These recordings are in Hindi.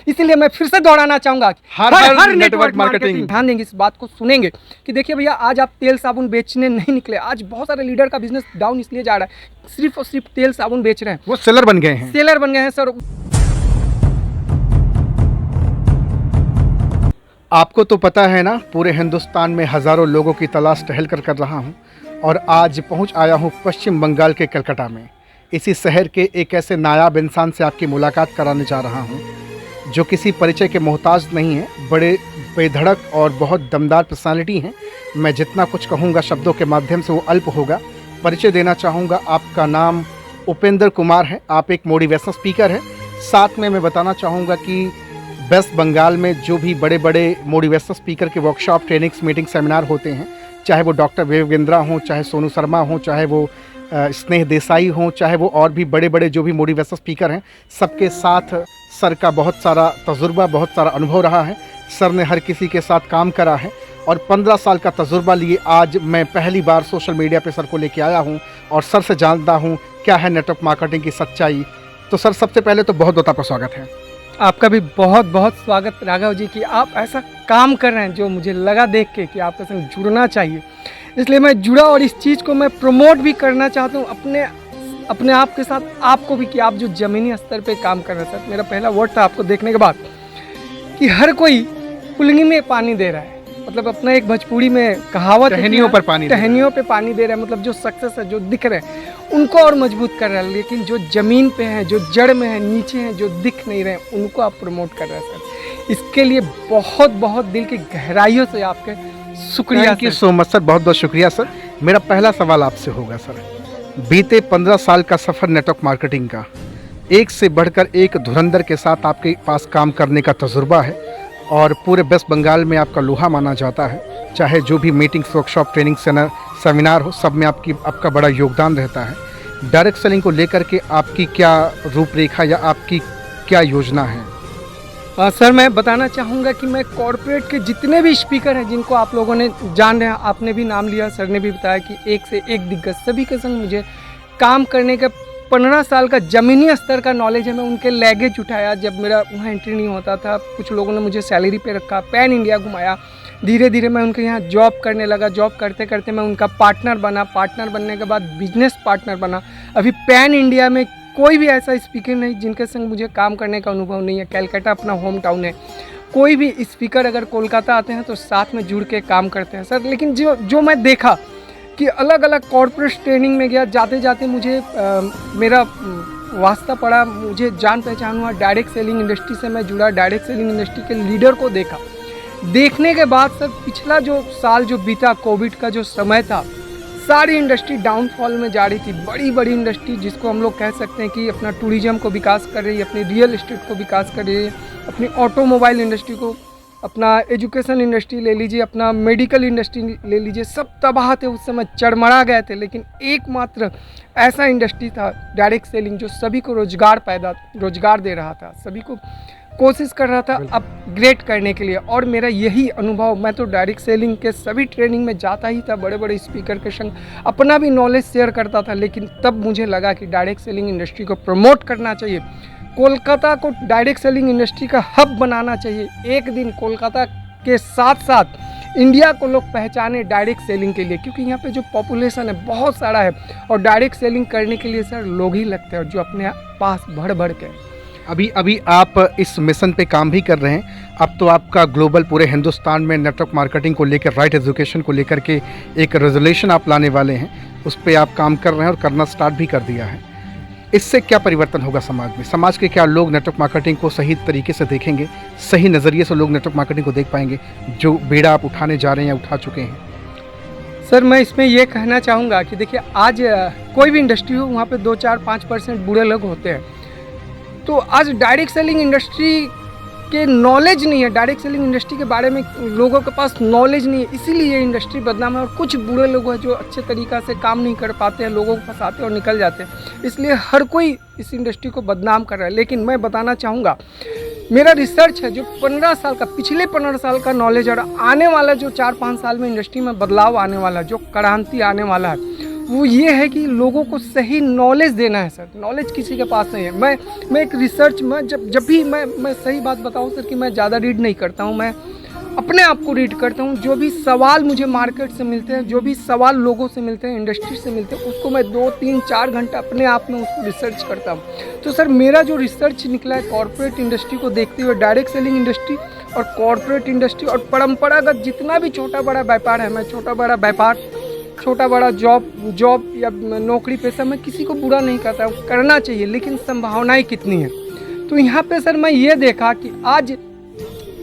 इसीलिए मैं फिर से दोहराना चाहूंगा कि हर नेटवर्क मार्केटिंग ध्यान देंगे, इस बात को सुनेंगे कि देखिए भैया, आज आप तेल साबुन बेचने नहीं निकले। आज बहुत सारे लीडर का बिजनेस डाउन इसलिए जा रहा है, सिर्फ और सिर्फ तेल साबुन बेच रहे हैं, वो सेलर बन गए हैं। सेलर बन गए हैं सर। आपको तो पता है ना, पूरे हिंदुस्तान में हज़ारों लोगों की तलाश टहल कर रहा हूँ और आज पहुँच आया हूँ पश्चिम बंगाल के कलकत्ता में। इसी शहर के एक ऐसे नायाब इंसान से आपकी मुलाकात कराने जा रहा हूँ जो किसी परिचय के मोहताज नहीं है, बड़े बेधड़क और बहुत दमदार पर्सनालिटी हैं। मैं जितना कुछ कहूँगा शब्दों के माध्यम से वो अल्प होगा। परिचय देना चाहूँगा, आपका नाम उपेंद्र कुमार है, आप एक मोटिवेशनल स्पीकर हैं। साथ में मैं बताना चाहूँगा कि वेस्ट बंगाल में जो भी बड़े बड़े मोटिवेशनल स्पीकर के वर्कशॉप, ट्रेनिंग्स, मीटिंग, सेमिनार होते हैं, चाहे वो डॉक्टर विवेकेंद्रा हों, चाहे सोनू शर्मा हों, चाहे वो स्नेह देसाई हों, चाहे वो और भी बड़े बड़े जो भी मोटिवेशनल स्पीकर हैं, सबके साथ सर का बहुत सारा तजुर्बा, बहुत सारा अनुभव रहा है। सर ने हर किसी के साथ काम करा है और 15 साल का तजुर्बा लिए आज मैं पहली बार सोशल मीडिया पे सर को लेके आया हूँ और सर से जानता हूँ क्या है नेटवर्क मार्केटिंग की सच्चाई। तो सर, सबसे पहले तो बहुत बहुत आपका स्वागत है। आपका भी बहुत बहुत स्वागत राघव जी कि आप ऐसा काम कर रहे हैं जो मुझे लगा देख के कि आपके संग जुड़ना चाहिए, इसलिए मैं जुड़ा और इस चीज़ को मैं प्रमोट भी करना चाहता हूँ अपने आप के साथ आपको भी, कि आप जो ज़मीनी स्तर पे काम कर रहे हैं। सर, मेरा पहला वर्ड था आपको देखने के बाद कि हर कोई कुल्हनी में पानी दे रहा है, मतलब अपना एक भोजपुरी में कहावत है, टहनियों पर पानी दे रहा है, मतलब जो सक्सेस है, जो दिख रहे हैं उनको और मजबूत कर रहा है, लेकिन जो ज़मीन पे हैं, जो जड़ में है, नीचे हैं, जो दिख नहीं रहे हैं, उनको आप प्रमोट कर रहे हैं सर। इसके लिए बहुत बहुत दिल की गहराइयों से आपके शुक्रिया। Thank you so much sir, बहुत बहुत शुक्रिया सर। मेरा पहला सवाल आपसे होगा सर, बीते 15 साल का सफ़र नेटवर्क मार्केटिंग का, एक से बढ़कर एक धुरंधर के साथ आपके पास काम करने का तजुर्बा है और पूरे वेस्ट बंगाल में आपका लोहा माना जाता है। चाहे जो भी मीटिंग्स, वर्कशॉप, ट्रेनिंग, सेमिनार हो, सब में आपका बड़ा योगदान रहता है। डायरेक्ट सेलिंग को लेकर के आपकी क्या रूपरेखा या आपकी क्या योजना है? सर, मैं बताना चाहूँगा कि मैं कॉरपोरेट के जितने भी स्पीकर हैं जिनको आप लोगों ने जान रहे हैं, आपने भी नाम लिया, सर ने भी बताया कि एक से एक दिग्गज, सभी के संग मुझे काम करने का 15 साल का ज़मीनी स्तर का नॉलेज है। मैं उनके लैगेज उठाया, जब मेरा वहाँ एंट्री नहीं होता था, कुछ लोगों ने मुझे सैलरी पे रखा, पैन इंडिया घुमाया, धीरे धीरे मैं उनके यहाँ जॉब करने लगा। जॉब करते करते मैं उनका पार्टनर बना, पार्टनर बनने के बाद बिजनेस पार्टनर बना। अभी पैन इंडिया में कोई भी ऐसा स्पीकर नहीं जिनके संग मुझे काम करने का अनुभव नहीं है। कलकत्ता अपना होम टाउन है, कोई भी स्पीकर अगर कोलकाता आते हैं तो साथ में जुड़ के काम करते हैं सर। लेकिन जो मैं देखा कि अलग अलग कॉर्पोरेट ट्रेनिंग में गया, जाते जाते मुझे मेरा वास्ता पड़ा, मुझे जान पहचान हुआ, डायरेक्ट सेलिंग इंडस्ट्री से मैं जुड़ा, डायरेक्ट सेलिंग इंडस्ट्री के लीडर को देखा। देखने के बाद सर, पिछला जो साल जो बीता, कोविड का जो समय था, सारी इंडस्ट्री डाउनफॉल में जा रही थी। बड़ी बड़ी इंडस्ट्री जिसको हम लोग कह सकते हैं कि अपना टूरिज्म को विकास कर रही है, अपनी रियल एस्टेट को विकास कर रही है, अपनी ऑटोमोबाइल इंडस्ट्री को, अपना एजुकेशन इंडस्ट्री ले लीजिए, अपना मेडिकल इंडस्ट्री ले लीजिए, सब तबाह थे, उस समय चरमरा गए थे। लेकिन एकमात्र ऐसा इंडस्ट्री था डायरेक्ट सेलिंग जो सभी को रोजगार दे रहा था, सभी को कोशिश कर रहा था अपग्रेड करने के लिए। और मेरा यही अनुभव, मैं तो डायरेक्ट सेलिंग के सभी ट्रेनिंग में जाता ही था, बड़े बड़े स्पीकर के संग अपना भी नॉलेज शेयर करता था। लेकिन तब मुझे लगा कि डायरेक्ट सेलिंग इंडस्ट्री को प्रमोट करना चाहिए, कोलकाता को डायरेक्ट सेलिंग इंडस्ट्री का हब बनाना चाहिए। एक दिन कोलकाता के साथ साथ इंडिया को लोग पहचाने डायरेक्ट सेलिंग के लिए, क्योंकि यहाँ पे जो पॉपुलेशन है बहुत सारा है और डायरेक्ट सेलिंग करने के लिए सर लोग ही लगते हैं जो अपने पास भर के। अभी आप इस मिशन पे काम भी कर रहे हैं। अब तो आपका ग्लोबल पूरे हिंदुस्तान में नेटवर्क मार्केटिंग को लेकर, राइट एजुकेशन को लेकर के एक रेजोल्यूशन आप लाने वाले हैं, उस पर आप काम कर रहे हैं और करना स्टार्ट भी कर दिया है। इससे क्या परिवर्तन होगा समाज में? समाज के क्या लोग नेटवर्क मार्केटिंग को सही तरीके से देखेंगे, सही नज़रिए से लोग नेटवर्क मार्केटिंग को देख पाएंगे, जो बेड़ा आप उठाने जा रहे हैं या उठा चुके हैं? सर, मैं इसमें ये कहना चाहूँगा कि देखिए, आज कोई भी इंडस्ट्री हो, वहाँ पे 2, 4, 5% बुरे लोग होते हैं। तो आज डायरेक्ट सेलिंग इंडस्ट्री के नॉलेज नहीं है, डायरेक्ट सेलिंग इंडस्ट्री के बारे में लोगों के पास नॉलेज नहीं है, इसीलिए ये इंडस्ट्री बदनाम है। और कुछ बुरे लोग हैं जो अच्छे तरीक़ा से काम नहीं कर पाते हैं, लोगों को फंसाते हैं और निकल जाते हैं, इसलिए हर कोई इस इंडस्ट्री को बदनाम कर रहा है। लेकिन मैं बताना चाहूँगा, मेरा रिसर्च है जो 15 साल का, पिछले 15 साल का नॉलेज और आने वाला जो 4-5 साल में इंडस्ट्री में बदलाव आने वाला है, जो क्रांति आने वाला है, वो ये है कि लोगों को सही नॉलेज देना है सर। नॉलेज किसी के पास नहीं है। मैं एक रिसर्च में जब भी मैं सही बात बताऊं सर कि मैं ज़्यादा रीड नहीं करता हूं, मैं अपने आप को रीड करता हूं। जो भी सवाल मुझे मार्केट से मिलते हैं, जो भी सवाल लोगों से मिलते हैं, इंडस्ट्री से मिलते हैं, उसको मैं 2, 3, 4 घंटा अपने आप में उसको रिसर्च करता हूँ। तो सर मेरा जो रिसर्च निकला है कॉर्पोरेट इंडस्ट्री को देखते हुए, डायरेक्ट सेलिंग इंडस्ट्री और कॉर्पोरेट इंडस्ट्री और परंपरागत जितना भी छोटा बड़ा व्यापार है, मैं छोटा बड़ा व्यापार, छोटा बड़ा जॉब या नौकरी पेशा, मैं किसी को बुरा नहीं कहता हूँ, करना चाहिए, लेकिन संभावनाएं कितनी हैं। तो यहाँ पे सर मैं ये देखा कि आज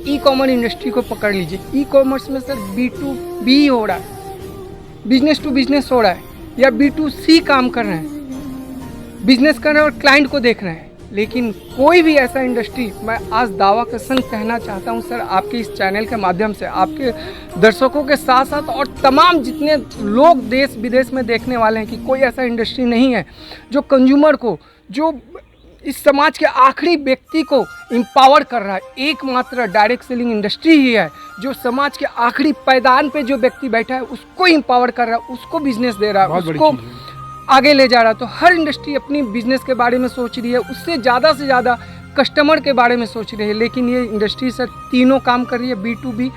ई कॉमर्स इंडस्ट्री को पकड़ लीजिए। ई कॉमर्स में सर B2B हो रहा है, बिजनेस टू बिजनेस हो रहा है, या B2C काम कर रहे हैं, बिजनेस कर रहे हैं और क्लाइंट को देख रहे हैं। लेकिन कोई भी ऐसा इंडस्ट्री, मैं आज दावा के संग कहना चाहता हूं सर, आपके इस चैनल के माध्यम से, आपके दर्शकों के साथ साथ और तमाम जितने लोग देश विदेश में देखने वाले हैं, कि कोई ऐसा इंडस्ट्री नहीं है जो कंज्यूमर को, जो इस समाज के आखिरी व्यक्ति को एम्पावर कर रहा है। एकमात्र डायरेक्ट सेलिंग इंडस्ट्री ही है जो समाज के आखिरी पैदान पे जो व्यक्ति बैठा है उसको एम्पावर कर रहा है, उसको बिजनेस दे रहा है, उसको आगे ले जा रहा है। तो हर इंडस्ट्री अपनी बिजनेस के बारे में सोच रही है, उससे ज़्यादा से ज़्यादा कस्टमर के बारे में सोच रही है। लेकिन ये इंडस्ट्री सर तीनों काम कर रही है। B2B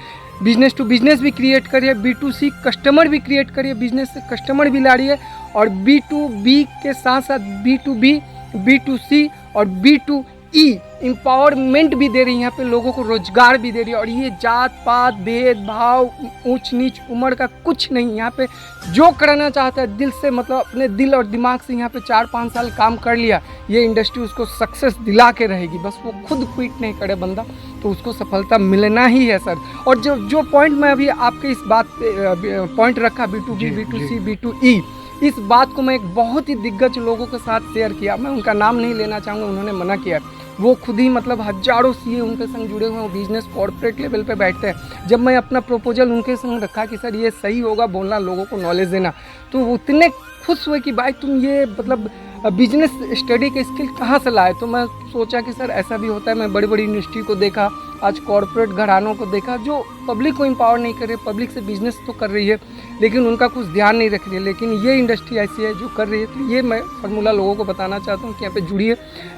बिजनेस टू बिजनेस भी क्रिएट कर रही है, B2C कस्टमर भी क्रिएट कर रही है, बिजनेस से कस्टमर भी ला रही है, और B2B के साथ साथ B2B, B2C और B2E एम्पावरमेंट भी दे रही है। यहाँ पे लोगों को रोजगार भी दे रही है। और ये जात पात, भेदभाव, ऊंच नीच, उम्र का कुछ नहीं। यहाँ पे जो करना चाहता है दिल से, मतलब अपने दिल और दिमाग से यहाँ पे 4-5 साल काम कर लिया, ये इंडस्ट्री उसको सक्सेस दिला के रहेगी। बस वो खुद क्विट नहीं करे बंदा, तो उसको सफलता मिलना ही है सर। और जो पॉइंट मैं अभी आपके इस बात पे पॉइंट रखा, B2B, B2C, B2E, इस बात को मैं एक बहुत ही दिग्गज लोगों के साथ शेयर किया। मैं उनका नाम नहीं लेना चाहूँगा, उन्होंने मना किया। वो खुद ही मतलब हजारों CA उनके संग जुड़े हुए हैं, बिजनेस कॉर्पोरेट लेवल पे बैठते हैं। जब मैं अपना प्रपोजल उनके संग रखा कि सर ये सही होगा बोलना, लोगों को नॉलेज देना, तो वो उतने खुश हुए कि भाई तुम ये मतलब बिजनेस स्टडी के स्किल कहाँ से लाए। तो मैं सोचा कि सर ऐसा भी होता है। मैं बड़ी बड़ी इंडस्ट्री को देखा, आज कॉर्पोरेट घरानों को देखा जो पब्लिक को एम्पावर नहीं कर रही, पब्लिक से बिजनेस तो कर रही है लेकिन उनका कुछ ध्यान नहीं रख रही है। लेकिन ये इंडस्ट्री ऐसी है जो कर रही है। तो ये मैं फार्मूला लोगों को बताना चाहता हूँ कि यहाँ पे जुड़िए,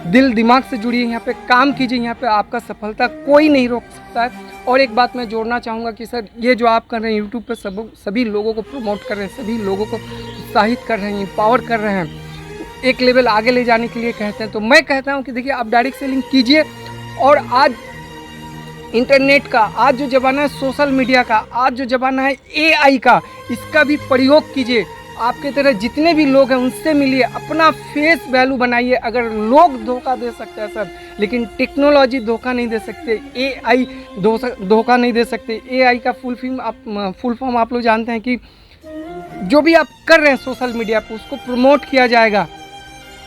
दिल दिमाग से जुड़िए, यहाँ पे काम कीजिए, यहाँ पे आपका सफलता कोई नहीं रोक सकता है। और एक बात मैं जोड़ना चाहूँगा कि सर ये जो आप कर रहे हैं यूट्यूब पर, सभी लोगों को प्रमोट कर रहे हैं, सभी लोगों को उत्साहित कर रहे हैं, एम्पावर कर रहे हैं, एक लेवल आगे ले जाने के लिए कहते हैं। तो मैं कहता हूँ कि देखिए आप डायरेक्ट सेलिंग कीजिए। और आज इंटरनेट का, आज जो ज़माना है सोशल मीडिया का, आज जो ज़माना है AI का, इसका भी प्रयोग कीजिए। आपके तरह जितने भी लोग हैं उनसे मिलिए, अपना फेस वैल्यू बनाइए। अगर लोग धोखा दे सकते हैं सर, लेकिन टेक्नोलॉजी धोखा नहीं दे सकते, AI धोखा नहीं दे सकते। AI का फुल फॉर्म आप लोग जानते हैं कि जो भी आप कर रहे हैं सोशल मीडिया पर, उसको प्रमोट किया जाएगा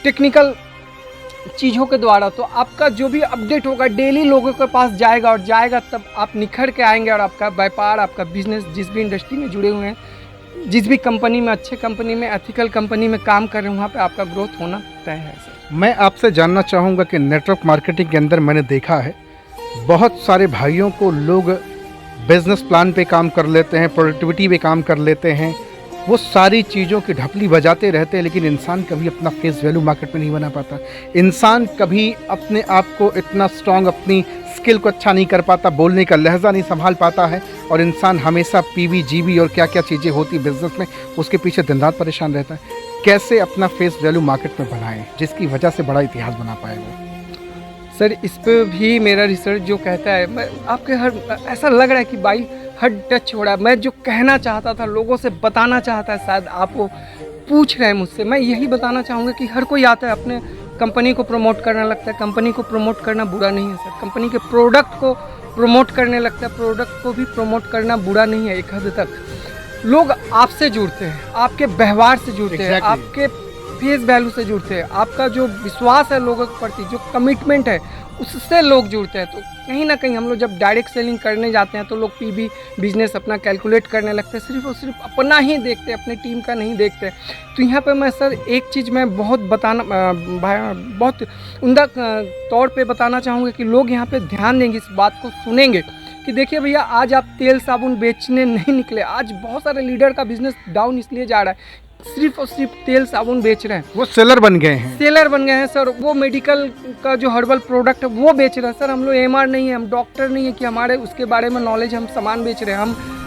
टेक्निकल चीज़ों के द्वारा। तो आपका जो भी अपडेट होगा डेली लोगों के पास जाएगा, और जाएगा तब आप निखर के आएंगे। और आपका व्यापार, आपका बिजनेस, जिस भी इंडस्ट्री में जुड़े हुए हैं, जिस भी कंपनी में, अच्छे कंपनी में, एथिकल कंपनी में काम कर रहे हैं, वहाँ पे आपका ग्रोथ होना तय है सर। मैं आपसे जानना चाहूँगा कि नेटवर्क मार्केटिंग के अंदर मैंने देखा है बहुत सारे भाइयों को लोग बिजनेस प्लान पे काम कर लेते हैं, प्रोडक्टिविटी पे काम कर लेते हैं, वो सारी चीज़ों की ढपली बजाते रहते हैं, लेकिन इंसान कभी अपना फेस वैल्यू मार्केट में नहीं बना पाता। इंसान कभी अपने आप को इतना स्ट्रांग, अपनी स्किल को अच्छा नहीं कर पाता, बोलने का लहजा नहीं संभाल पाता है, और इंसान हमेशा PV GB और क्या क्या चीज़ें होती बिजनेस में, उसके पीछे दिन रात परेशान रहता है। कैसे अपना फेस वैल्यू मार्केट में बनाएं जिसकी वजह से बड़ा इतिहास बना पाएगा? सर इस पर भी मेरा रिसर्च जो कहता है, मैं आपके ऐसा लग रहा है कि भाई हर टच हो रहा है। मैं जो कहना चाहता था, लोगों से बताना चाहता है, शायद आप वो पूछ रहे हैं मुझसे। मैं यही बताना चाहूँगा कि हर कोई आता है, अपने कंपनी को प्रमोट करने लगता है। कंपनी को प्रमोट करना बुरा नहीं है सर, कंपनी के प्रोडक्ट को प्रमोट करने लगता है, प्रोडक्ट को भी प्रमोट करना बुरा नहीं है। एक हद तक लोग आपसे जुड़ते हैं, आपके व्यवहार से जुड़ते हैं, आपके फेस वैल्यू से जुड़ते हैं, आपका जो विश्वास है लोगों के प्रति, जो कमिटमेंट है, उससे लोग जुड़ते हैं। तो कहीं ना कहीं हम लोग जब डायरेक्ट सेलिंग करने जाते हैं तो लोग PV बिजनेस अपना कैलकुलेट करने लगते हैं, सिर्फ और सिर्फ अपना ही देखते हैं, अपनी टीम का नहीं देखते। तो यहाँ पे मैं सर एक चीज़ मैं बहुत बहुत उम्दा तौर पे बताना चाहूँगा कि लोग यहाँ पे ध्यान देंगे, इस बात को सुनेंगे कि देखिए भैया, आज आप तेल साबुन बेचने नहीं निकले। आज बहुत सारे लीडर का बिजनेस डाउन इसलिए जा रहा है सिर्फ और सिर्फ तेल साबुन बेच रहे हैं, वो सेलर बन गए हैं। सेलर बन गए हैं सर। वो मेडिकल का जो हर्बल प्रोडक्ट है वो बेच रहे हैं सर। हम लोग एमआर नहीं है, हम डॉक्टर नहीं है कि हमारे उसके बारे में नॉलेज, हम सामान बेच रहे हैं, हम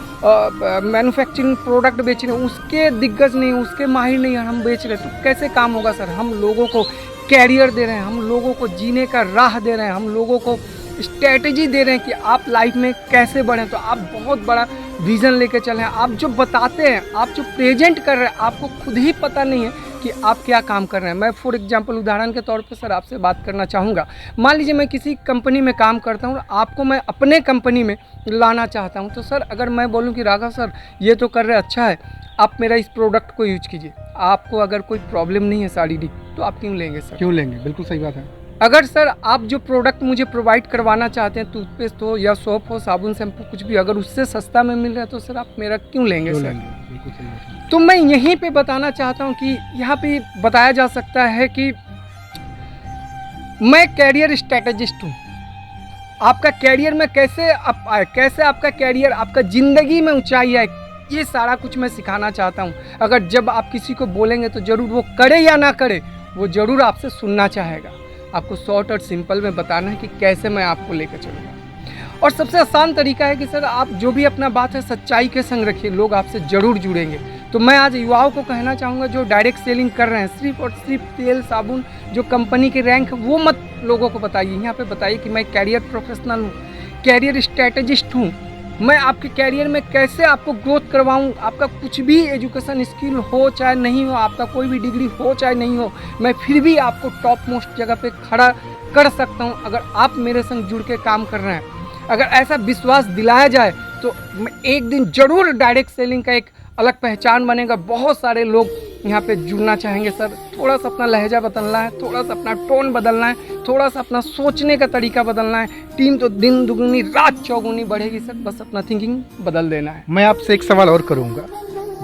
मैन्युफैक्चरिंग प्रोडक्ट बेच रहे हैं, उसके दिग्गज नहीं, उसके माहिर नहीं है, हम बेच रहे हैं। तो कैसे काम होगा सर? हम लोगों को कैरियर दे रहे हैं, हम लोगों को जीने का राह दे रहे हैं, हम लोगों को स्ट्रेटजी दे रहे हैं कि आप लाइफ में कैसे बढ़ें। तो आप बहुत बड़ा विज़न लेके चलें। आप जो बताते हैं, आप जो प्रेजेंट कर रहे हैं, आपको खुद ही पता नहीं है कि आप क्या काम कर रहे हैं। मैं फॉर एग्जांपल उदाहरण के तौर पे सर आपसे बात करना चाहूँगा। मान लीजिए मैं किसी कंपनी में काम करता हूँ, आपको मैं अपने कंपनी में लाना चाहता हूँ। तो सर अगर मैं बोलूँ कि राघव सर ये तो कर रहे अच्छा है, आप मेरा इस प्रोडक्ट को यूज कीजिए, आपको अगर कोई प्रॉब्लम नहीं है शारीरिक, तो आप क्यों लेंगे सर? क्यों लेंगे? बिल्कुल सही बात है। अगर सर आप जो प्रोडक्ट मुझे प्रोवाइड करवाना चाहते हैं, टूथपेस्ट हो या सोप हो, साबुन, शैम्पू, कुछ भी, अगर उससे सस्ता में मिल रहा है तो सर आप मेरा क्यों लेंगे क्यों सर? लेंगे? बिल्कुल सही बात है। तो मैं यहीं पे बताना चाहता हूँ कि यहाँ पे बताया जा सकता है कि मैं कैरियर स्ट्रेटेजिस्ट हूँ। आपका कैरियर में कैसे अप आए, कैसे आपका कैरियर, आपका ज़िंदगी में ऊंचाई आए, ये सारा कुछ मैं सिखाना चाहता हूँ। अगर जब आप किसी को बोलेंगे तो ज़रूर वो करे या ना करे, वो ज़रूर आपसे सुनना चाहेगा। आपको शॉर्ट और सिंपल में बताना है कि कैसे मैं आपको लेकर चलूँगा। और सबसे आसान तरीका है कि सर आप जो भी अपना बात है सच्चाई के संग रखिए, लोग आपसे ज़रूर जुड़ेंगे। तो मैं आज युवाओं को कहना चाहूँगा जो डायरेक्ट सेलिंग कर रहे हैं, सिर्फ और सिर्फ तेल साबुन जो कंपनी के रैंक है वो मत लोगों को बताइए। यहाँ पे बताइए कि मैं कैरियर प्रोफेशनल हूँ, कैरियर स्ट्रेटेजिस्ट हूँ, मैं आपके कैरियर में कैसे आपको ग्रोथ करवाऊँ। आपका कुछ भी एजुकेशन स्किल हो चाहे नहीं हो, आपका कोई भी डिग्री हो चाहे नहीं हो, मैं फिर भी आपको टॉप मोस्ट जगह पे खड़ा कर सकता हूँ अगर आप मेरे संग जुड़ के काम कर रहे हैं। अगर ऐसा विश्वास दिलाया जाए तो एक दिन ज़रूर डायरेक्ट सेलिंग का एक अलग पहचान बनेगा। बहुत सारे लोग यहाँ पे जुड़ना चाहेंगे सर। थोड़ा सा अपना लहजा बदलना है, थोड़ा सा अपना टोन बदलना है, थोड़ा सा अपना सोचने का तरीका बदलना है। टीम तो दिन दुगुनी रात चौगुनी बढ़ेगी सर, बस अपना थिंकिंग बदल देना है। मैं आपसे एक सवाल और करूँगा।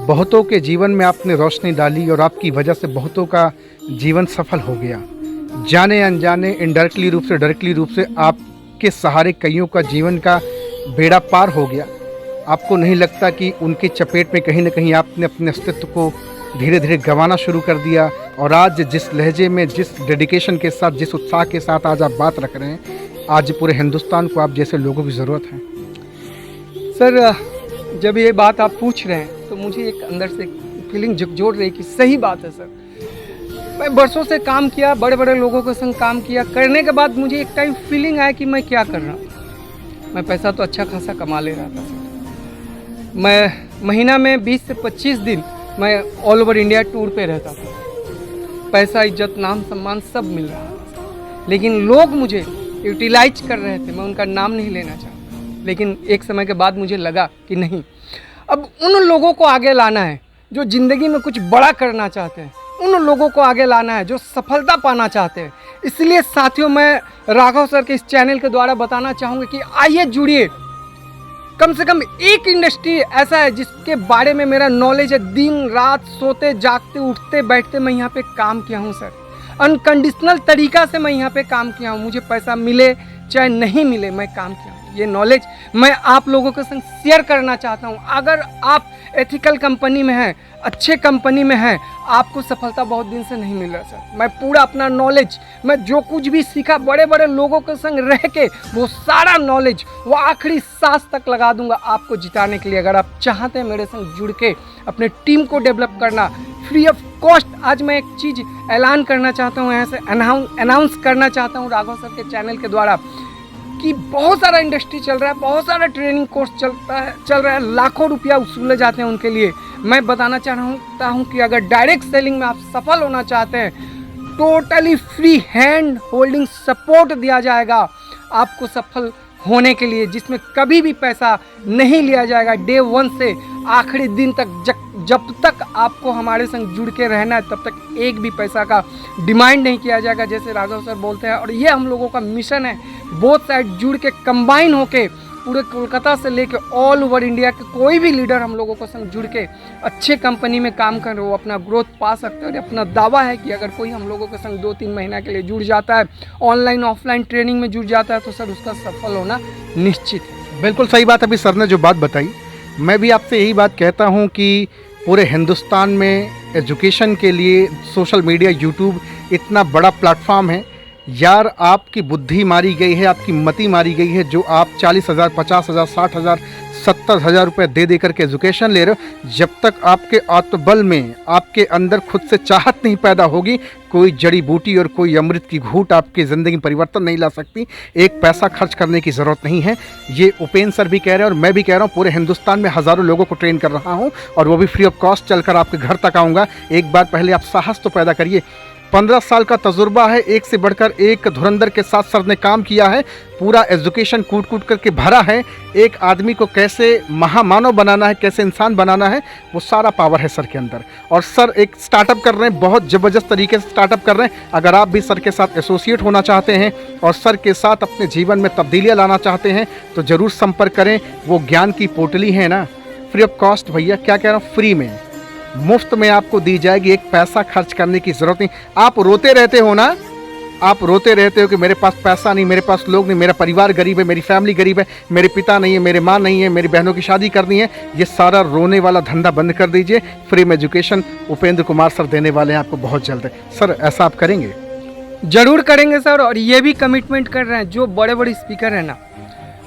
बहुतों के जीवन में आपने रोशनी डाली और आपकी वजह से बहुतों का जीवन सफल हो गया। जाने अनजाने, इनडायरेक्टली रूप से, डायरेक्टली रूप से आपके सहारे कईयों का जीवन का बेड़ा पार हो गया। आपको नहीं लगता कि उनकी चपेट में कहीं ना कहीं आपने अपने अस्तित्व को धीरे धीरे गंवाना शुरू कर दिया? और आज जिस लहजे में, जिस डेडिकेशन के साथ, जिस उत्साह के साथ आज आप बात रख रहे हैं, आज पूरे हिंदुस्तान को आप जैसे लोगों की ज़रूरत है। सर जब ये बात आप पूछ रहे हैं तो मुझे एक अंदर से फीलिंग झकझोर रही कि सही बात है सर। मैं बरसों से काम किया, बड़े बड़े लोगों के संग काम किया, करने के बाद मुझे एक टाइम फीलिंग आया कि मैं क्या कर रहा हूँ। मैं पैसा तो अच्छा खासा कमा ले रहा था सर। मैं महीना में 20 से 25 दिन मैं ऑल ओवर इंडिया टूर पे रहता था। पैसा, इज्जत, नाम, सम्मान सब मिल रहा था, लेकिन लोग मुझे यूटिलाइज कर रहे थे। मैं उनका नाम नहीं लेना चाहता, लेकिन एक समय के बाद मुझे लगा कि नहीं, अब उन लोगों को आगे लाना है जो ज़िंदगी में कुछ बड़ा करना चाहते हैं, उन लोगों को आगे लाना है जो सफलता पाना चाहते हैं। इसलिए साथियों, मैं राघव सर के इस चैनल के द्वारा बताना चाहूँगा कि आइए जुड़िए। कम से कम एक इंडस्ट्री ऐसा है जिसके बारे में मेरा नॉलेज है। दिन रात सोते जागते उठते बैठते मैं यहाँ पे काम किया हूँ सर। अनकंडीशनल तरीका से मैं यहाँ पे काम किया हूँ। मुझे पैसा मिले चाहे नहीं मिले, मैं काम किया हूँ। ये नॉलेज मैं आप लोगों के संग शेयर करना चाहता हूँ। अगर आप एथिकल कंपनी में हैं, अच्छे कंपनी में हैं, आपको सफलता बहुत दिन से नहीं मिल रहा सर। मैं पूरा अपना नॉलेज, मैं जो कुछ भी सीखा बड़े बड़े लोगों के संग रह के, वो सारा नॉलेज वो आखिरी सांस तक लगा दूंगा आपको जिताने के लिए। अगर आप चाहते हैं मेरे संग जुड़ के अपने टीम को डेवलप करना फ्री ऑफ कॉस्ट, आज मैं एक चीज़ ऐलान करना चाहता हूँ, यहाँ से अनाउंस करना चाहता हूँ राघव सर के चैनल के द्वारा कि बहुत सारा इंडस्ट्री चल रहा है, बहुत सारा ट्रेनिंग कोर्स चल रहा है, लाखों रुपया वसूले जाते हैं उनके लिए। मैं बताना चाहता हूँ कि अगर डायरेक्ट सेलिंग में आप सफल होना चाहते हैं, totally free hand holding support दिया जाएगा आपको सफल होने के लिए, जिसमें कभी भी पैसा नहीं लिया जाएगा। डे 1 से आखिरी दिन तक, जब तक आपको हमारे संग जुड़ के रहना है तब तक एक भी पैसा का डिमांड नहीं किया जाएगा, जैसे राघव सर बोलते हैं। और ये हम लोगों का मिशन है, बोथ साइड जुड़ के कंबाइन होके पूरे कोलकाता से लेके ऑल ओवर इंडिया के कोई भी लीडर हम लोगों को संग जुड़ के अच्छे कंपनी में काम कर रहे हो, अपना ग्रोथ पा सकते हैं। और अपना दावा है कि अगर कोई हम लोगों के संग 2-3 महीना के लिए जुड़ जाता है, ऑनलाइन ऑफलाइन ट्रेनिंग में जुड़ जाता है, तो सर उसका सफल होना निश्चित है। बिल्कुल सही बात अभी सर ने जो बात बताई, मैं भी आपसे यही बात कहता हूँ कि पूरे हिंदुस्तान में एजुकेशन के लिए सोशल मीडिया, यूट्यूब इतना बड़ा प्लेटफॉर्म है यार। आपकी बुद्धि मारी गई है, आपकी मति मारी गई है, जो आप 40,000, 50,000, 60,000, 70,000 रुपये दे दे करके एजुकेशन ले रहे हो। जब तक आपके आत्मबल में, आपके अंदर खुद से चाहत नहीं पैदा होगी, कोई जड़ी बूटी और कोई अमृत की घूंट आपकी ज़िंदगी में परिवर्तन नहीं ला सकती। एक पैसा खर्च करने की ज़रूरत नहीं है। ये उपेंद्र सर भी कह रहे हैं और मैं भी कह रहा हूँ। पूरे हिंदुस्तान में हज़ारों लोगों को ट्रेन कर रहा हूँ और वो भी फ्री ऑफ कॉस्ट चलकर आपके घर तक आऊँगा। एक बार पहले आप साहस तो पैदा करिए। 15 साल का तजुर्बा है, एक से बढ़कर एक धुरंधर के साथ सर ने काम किया है। पूरा एजुकेशन कूट कूट करके भरा है। एक आदमी को कैसे महामानव बनाना है, कैसे इंसान बनाना है, वो सारा पावर है सर के अंदर। और सर एक स्टार्टअप कर रहे हैं, बहुत ज़बरदस्त तरीके से स्टार्टअप कर रहे हैं। अगर आप भी सर के साथ एसोसिएट होना चाहते हैं और सर के साथ अपने जीवन में तब्दीलियाँ लाना चाहते हैं तो ज़रूर संपर्क करें। वो ज्ञान की पोटली है ना, फ्री ऑफ कॉस्ट भैया, क्या कह रहा हूँ, फ्री में, मुफ्त में आपको दी जाएगी। एक पैसा खर्च करने की ज़रूरत नहीं। आप रोते रहते हो ना, आप रोते रहते हो कि मेरे पास पैसा नहीं, मेरे पास लोग नहीं, मेरा परिवार गरीब है, मेरी फैमिली गरीब है, मेरे पिता नहीं है, मेरे माँ नहीं है, मेरी बहनों की शादी करनी है। ये सारा रोने वाला धंधा बंद कर दीजिए। फ्री में एजुकेशन उपेंद्र कुमार सर देने वाले हैं आपको बहुत जल्द। सर ऐसा आप करेंगे? जरूर करेंगे सर। और ये भी कमिटमेंट कर रहे हैं जो बड़े बड़े स्पीकर हैं ना।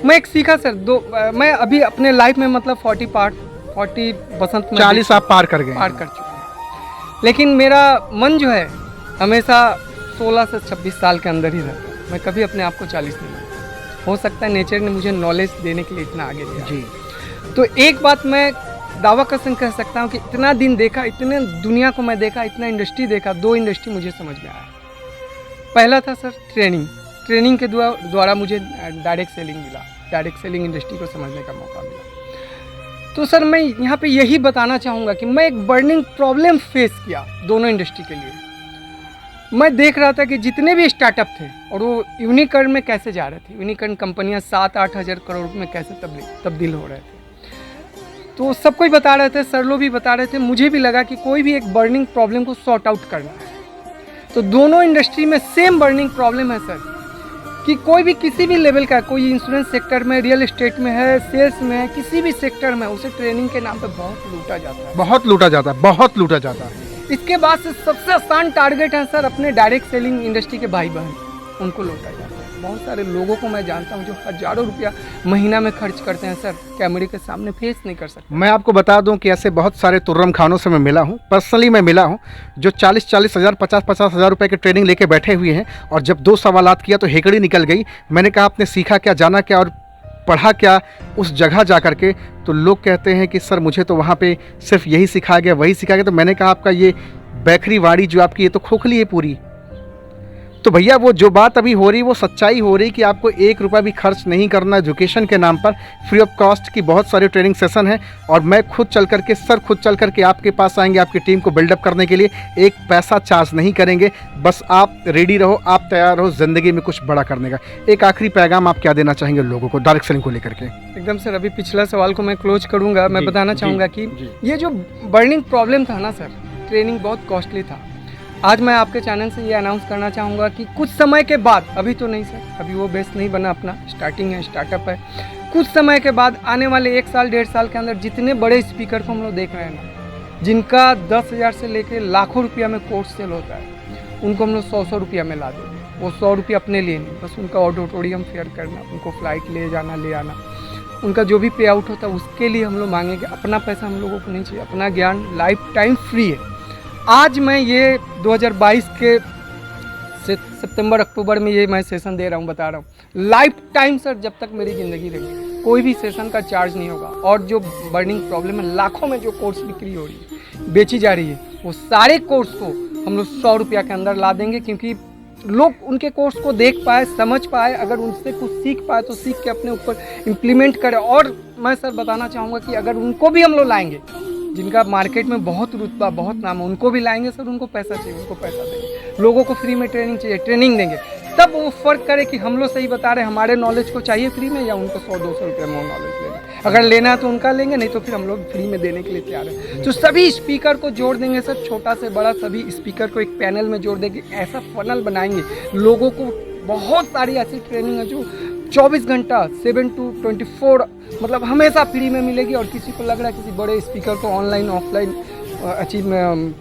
मैं एक सीखा सर, मैं अभी अपने लाइफ में मतलब 40 बसंत में 40 आप पार कर गए, पार कर चुके हैं। लेकिन मेरा मन जो है हमेशा 16 से 26 साल के अंदर ही रहता है। मैं कभी अपने आप को 40 नहीं मानता। हो सकता है नेचर ने मुझे नॉलेज देने के लिए इतना आगे दिया जी। तो एक बात मैं दावा कर संग कह सकता हूँ कि इतना दिन देखा, इतने दुनिया को मैं देखा, इतना इंडस्ट्री देखा। 2 इंडस्ट्री मुझे समझ में आया। पहला था सर ट्रेनिंग के द्वारा मुझे डायरेक्ट सेलिंग मिला। डायरेक्ट सेलिंग इंडस्ट्री को समझने का मौका मिला। तो सर मैं यहाँ पे यही बताना चाहूँगा कि मैं एक बर्निंग प्रॉब्लम फेस किया दोनों इंडस्ट्री के लिए। मैं देख रहा था कि जितने भी स्टार्टअप थे और वो यूनिकॉर्न में कैसे जा रहे थे। यूनिकॉर्न कंपनियाँ 7-8 हज़ार करोड़ में कैसे तब्दील हो रहे थे। तो सब कोई बता रहे थे, सर लोग भी बता रहे थे। मुझे भी लगा कि कोई भी एक बर्निंग प्रॉब्लम को सॉर्ट आउट करना है। तो दोनों इंडस्ट्री में सेम बर्निंग प्रॉब्लम है सर, कि कोई भी किसी भी लेवल का, कोई इंश्योरेंस सेक्टर में, रियल एस्टेट में है, सेल्स में है, किसी भी सेक्टर में, उसे ट्रेनिंग के नाम पे बहुत लूटा जाता है। बहुत लूटा जाता है, बहुत लूटा जाता है। इसके बाद से सबसे आसान टारगेट है सर अपने डायरेक्ट सेलिंग इंडस्ट्री के भाई बहन, उनको लूटा जाता है। बहुत सारे लोगों को मैं जानता हूँ जो हज़ारों रुपया महीना में खर्च करते हैं सर, कैमरे के सामने फेस नहीं कर सकते। मैं आपको बता दूं कि ऐसे बहुत सारे तुर्रम खानों से मैं मिला हूं, पर्सनली मैं मिला हूं, जो 40-40 हज़ार, 50-50 हज़ार रुपये की ट्रेनिंग लेके बैठे हुए हैं और जब 2 सवालात किया तो हेकड़ी निकल गई। मैंने कहा आपने सीखा क्या, जाना क्या और पढ़ा क्या उस जगह जा कर के? तो लोग कहते हैं कि सर मुझे तो वहाँ पे सिर्फ यही सिखाया गया, वही सिखाया गया। तो मैंने कहा आपका ये बेकरी वाड़ी जो आपकी, ये तो खोखली है पूरी। तो भैया वो जो बात अभी हो रही वो सच्चाई हो रही कि आपको 1 रुपया भी खर्च नहीं करना एजुकेशन के नाम पर। फ्री ऑफ कॉस्ट की बहुत सारे ट्रेनिंग सेशन है और मैं खुद चल करके, सर खुद चल करके आपके पास आएंगे आपकी टीम को बिल्डअप करने के लिए। एक पैसा चार्ज नहीं करेंगे, बस आप रेडी रहो, आप तैयार रहो ज़िंदगी में कुछ बड़ा करने का। एक आखिरी पैगाम आप क्या देना चाहेंगे लोगों को डायरेक्ट सेलिंग को लेकर के? एकदम सर, अभी पिछला सवाल को मैं क्लोज करूँगा। मैं बताना चाहूँगा कि ये जो बर्निंग प्रॉब्लम था ना सर, ट्रेनिंग बहुत कॉस्टली था। आज मैं आपके चैनल से ये अनाउंस करना चाहूँगा कि कुछ समय के बाद, अभी तो नहीं सर, अभी वो बेस नहीं बना, अपना स्टार्टिंग है, स्टार्टअप है। कुछ समय के बाद आने वाले 1 साल 1.5 साल के अंदर जितने बड़े स्पीकर को हम लोग देख रहे हैं ना, जिनका 10,000 से लेकर लाखों रुपया में कोर्स सेल होता है, उनको हम लोग 100-100 रुपया में ला देंगे। वो 100 रुपया अपने लिए नहीं, बस उनका ऑडिटोरियम फेयर करना, उनको फ्लाइट ले जाना ले आना, उनका जो भी पे आउट होता है उसके लिए हम लोग मांगेंगे। अपना पैसा हम लोगों को नहीं चाहिए, अपना ज्ञान लाइफ टाइम फ्री है। आज मैं ये 2022 के सितंबर अक्टूबर में ये मैं सेशन दे रहा हूँ, बता रहा हूँ लाइफ टाइम सर, जब तक मेरी ज़िंदगी रहेगी कोई भी सेशन का चार्ज नहीं होगा। और जो बर्निंग प्रॉब्लम है, लाखों में जो कोर्स बिक्री हो रही है, बेची जा रही है, वो सारे कोर्स को हम लोग 100 रुपया के अंदर ला देंगे। क्योंकि लोग उनके कोर्स को देख पाए, समझ पाए, अगर उनसे कुछ सीख पाए तो सीख के अपने ऊपर इम्प्लीमेंट करें। और मैं सर बताना चाहूँगा कि अगर उनको भी हम लोग लाएंगे, जिनका मार्केट में बहुत रुतबा, बहुत नाम है, उनको भी लाएंगे सर। उनको पैसा चाहिए, उनको पैसा देंगे। लोगों को फ्री में ट्रेनिंग चाहिए, ट्रेनिंग देंगे। तब वो फ़र्क करे कि हम लोग सही बता रहे हैं, हमारे नॉलेज को चाहिए फ्री में, या उनको 100-200 रुपये में नॉलेज लेना। अगर लेना है तो उनका लेंगे, नहीं तो फिर हम लोग फ्री में देने के लिए तैयार हैं। तो सभी स्पीकर को जोड़ देंगे सर, छोटा से बड़ा सभी स्पीकर को एक पैनल में जोड़ देंगे। ऐसा फनल बनाएंगे, लोगों को बहुत सारी ऐसी ट्रेनिंग है जो 24 घंटा 7 to 24 मतलब हमेशा फ्री में मिलेगी। और किसी को लग रहा है किसी बड़े स्पीकर को ऑनलाइन ऑफलाइन अचीव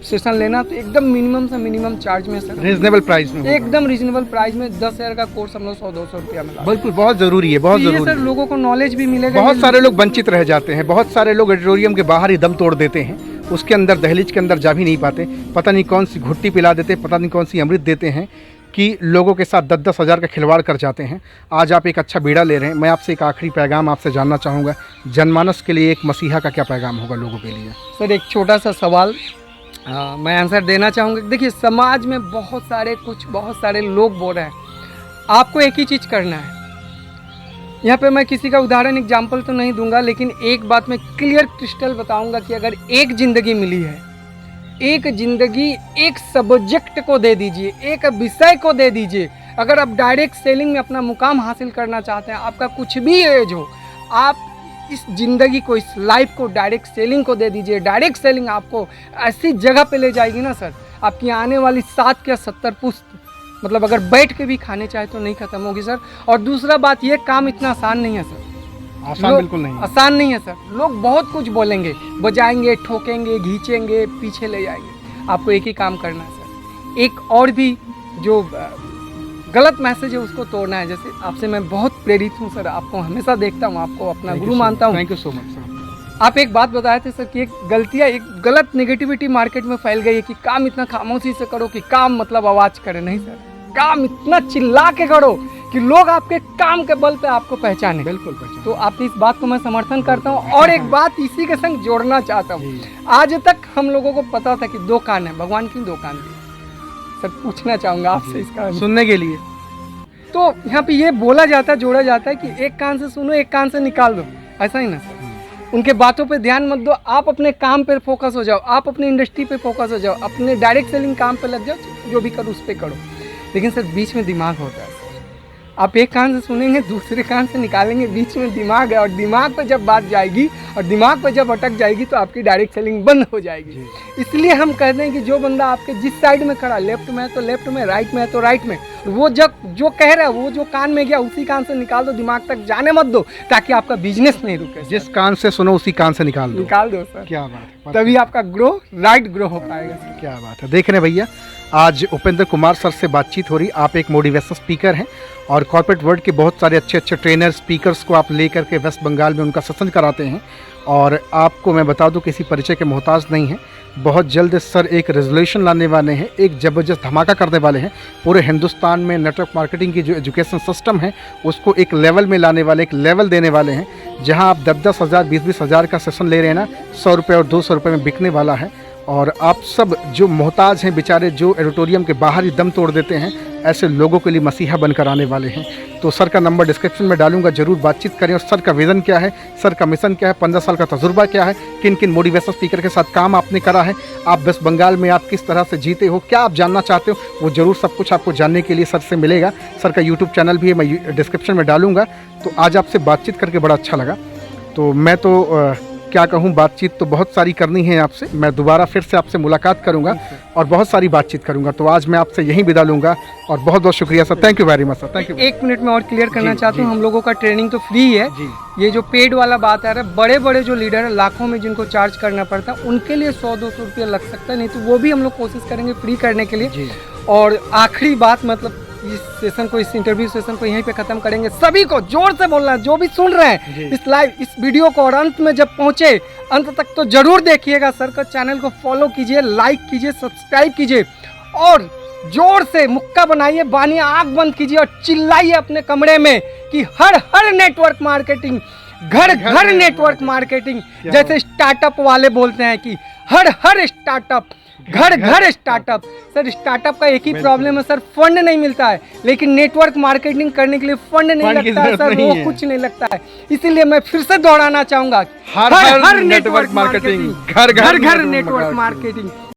सेशन लेना तो एकदम मिनिमम से मिनिमम चार्ज में सर, रीजनेबल प्राइस में होगा। एकदम रीजनेबल प्राइस में 10,000 का कोर्स हम लोग 100-200 रुपया में। बिल्कुल, बहुत ज़रूरी है, बहुत ये ज़रूरी सर है। लोगों को नॉलेज भी मिलेगा। बहुत सारे लोग वंचित रह जाते हैं, बहुत सारे लोग ऑडिटोरियम के बाहर ही दम तोड़ देते हैं, उसके अंदर दहलीज के अंदर जा भी नहीं पाते। पता नहीं कौन सी घुट्टी पिला देते, पता नहीं कौन सी अमृत देते हैं कि लोगों के साथ 10-10 हज़ार का खिलवाड़ कर जाते हैं। आज आप एक अच्छा बीड़ा ले रहे हैं। मैं आपसे एक आखिरी पैगाम आपसे जानना चाहूँगा, जनमानस के लिए एक मसीहा का क्या पैगाम होगा लोगों के लिए? सर एक छोटा सा सवाल मैं आंसर देना चाहूँगा। देखिए समाज में बहुत सारे लोग बोल रहे हैं, आपको एक ही चीज़ करना है। यहाँ पे मैं किसी का उदाहरण एग्जाम्पल तो नहीं दूंगा, लेकिन एक बात मैं क्लियर क्रिस्टल बताऊंगा कि अगर एक ज़िंदगी मिली है, एक ज़िंदगी एक सब्जेक्ट को दे दीजिए, एक विषय को दे दीजिए। अगर आप डायरेक्ट सेलिंग में अपना मुकाम हासिल करना चाहते हैं, आपका कुछ भी एज हो, आप इस ज़िंदगी को, इस लाइफ को डायरेक्ट सेलिंग को दे दीजिए। डायरेक्ट सेलिंग आपको ऐसी जगह पे ले जाएगी ना सर, आपकी आने वाली 7 या 70 पुश्त, मतलब अगर बैठ के भी खाने चाहे तो नहीं ख़त्म होगी सर। और दूसरा बात, ये काम इतना आसान नहीं है सर, आसान बिल्कुल नहीं है। आसान नहीं है सर। लोग बहुत कुछ बोलेंगे, बजाएंगे, ठोकेंगे, घींचेंगे, पीछे ले जाएंगे। आपको एक ही काम करना है सर, एक और भी जो गलत मैसेज है उसको तोड़ना है। जैसे आपसे मैं बहुत प्रेरित हूँ सर, आपको हमेशा देखता हूँ, आपको अपना गुरु मानता हूँ। Thank you so much sir. आप एक बात बताए थे सर कि एक गलत नेगेटिविटी मार्केट में फैल गई है कि काम इतना खामोशी से करो कि काम मतलब आवाज़ करे। नहीं सर, काम इतना चिल्ला के करो कि लोग आपके काम के बल पे आपको पहचाने। बिल्कुल पहचान। तो आपकी इस बात को मैं समर्थन करता हूँ। और एक बात इसी के संग जोड़ना चाहता हूँ, आज तक हम लोगों को पता था कि 2 कान है, भगवान की 2 कान दी। सर पूछना चाहूँगा आपसे इसका सुनने के लिए, तो यहाँ पे ये बोला जाता है, जोड़ा जाता है कि एक कान से सुनो, एक कान से निकाल दो। ऐसा ही ना सर, उनके बातों पे ध्यान मत दो, आप अपने काम पे फोकस हो जाओ, आप अपनी इंडस्ट्री पे फोकस हो जाओ, अपने डायरेक्ट सेलिंग काम पे लग जाओ, जो भी करो उस पर करो। लेकिन सर बीच में दिमाग होता है सर, आप एक कान से सुनेंगे, दूसरे कान से निकालेंगे, बीच में दिमाग है। और दिमाग पे जब बात जाएगी और दिमाग पे जब अटक जाएगी तो आपकी डायरेक्ट सेलिंग बंद हो जाएगी। इसलिए हम कहते हैं कि जो बंदा आपके जिस साइड में खड़ा, लेफ्ट में है तो लेफ्ट में, राइट में है तो राइट में, वो जब जो कह रहा है वो जो कान में गया उसी कान से निकाल दो, दिमाग तक जाने मत दो, ताकि आपका बिजनेस नहीं रुके। जिस कान से सुनो उसी कान से निकाल दो सर। क्या बात है, तभी आपका राइट ग्रो हो पाएगा सर। क्या बात है। देख रहे हैं भैया, आज उपेंद्र कुमार सर से बातचीत हो रही। आप एक मोटिवेशनल स्पीकर हैं और कॉर्पोरेट वर्ल्ड के बहुत सारे अच्छे ट्रेनर स्पीकर्स को आप लेकर के वेस्ट बंगाल में उनका सत्संग कराते हैं। और आपको मैं बता दूं, किसी परिचय के मोहताज नहीं है। बहुत जल्द सर एक रेजोल्यूशन लाने वाले हैं, एक ज़बरदस्त धमाका करने वाले हैं। पूरे हिंदुस्तान में नेटवर्क मार्केटिंग की जो एजुकेशन सिस्टम है उसको एक लेवल में लाने वाले, एक लेवल देने वाले हैं, जहां आप 10-10 हज़ार, 20-20 हज़ार का सेशन ले रहे हैं ना, 100 रुपये और 200 रुपये में बिकने वाला है। और आप सब जो मोहताज हैं बेचारे, जो ऑडिटोरियम के बाहर ही दम तोड़ देते हैं, ऐसे लोगों के लिए मसीहा बनकर आने वाले हैं। तो सर का नंबर डिस्क्रिप्शन में डालूंगा, जरूर बातचीत करें। और सर का विज़न क्या है, सर का मिशन क्या है, 15 साल का तजुर्बा क्या है, किन किन मोटिवेशनल स्पीकर के साथ काम आपने करा है, आप वेस्ट बंगाल में आप किस तरह से जीते हो, क्या आप जानना चाहते हो, वो जरूर सब कुछ आपको जानने के लिए सर से मिलेगा। सर का यूट्यूब चैनल भी है, मैं डिस्क्रिप्शन में डालूंगा। तो आज आपसे बातचीत करके बड़ा अच्छा लगा। तो मैं तो क्या कहूँ, बातचीत तो बहुत सारी करनी है आपसे। मैं दोबारा फिर से आपसे मुलाकात करूंगा और बहुत सारी बातचीत करूंगा। तो आज मैं आपसे यहीं विदा लूंगा और बहुत बहुत शुक्रिया sir. Thank you very much sir. Thank you. 1 minute में और क्लियर करना चाहता हूँ, हम लोगों का ट्रेनिंग तो फ्री है जी। ये जो पेड वाला बात आ रहा है, बड़े बड़े जो लीडर है, लाखों में जिनको चार्ज करना पड़ता है, उनके लिए 100-200 रुपया लग सकता है, नहीं तो वो भी हम लोग कोशिश करेंगे फ्री करने के लिए जी। और आखिरी बात, मतलब इस सेशन को, इस इंटरव्यू सेशन को यहीं पे खत्म करेंगे। सभी को जोर से बोलना है, जो भी सुन रहे हैं इस वीडियो को, और अंत में जब पहुंचे अंत तक तो जरूर देखिएगा। सर का चैनल को फॉलो कीजिए, लाइक कीजिए, सब्सक्राइब कीजिए और जोर से मुक्का बनाइए, बानिए, आंख बंद कीजिए और चिल्लाइए अपने कमरे में कि हर हर नेटवर्क मार्केटिंग, घर घर नेटवर्क मार्केटिंग। जैसे स्टार्टअप वाले बोलते हैं कि हर हर स्टार्टअप, घर घर स्टार्टअप। सर स्टार्टअप का एक ही प्रॉब्लम है सर, फंड नहीं मिलता है। लेकिन नेटवर्क मार्केटिंग करने के लिए फंड नहीं लगता है सर, वो कुछ नहीं लगता है। इसीलिए मैं फिर से दोहराना चाहूंगा, हर हर नेटवर्क मार्केटिंग, घर घर नेटवर्क मार्केटिंग।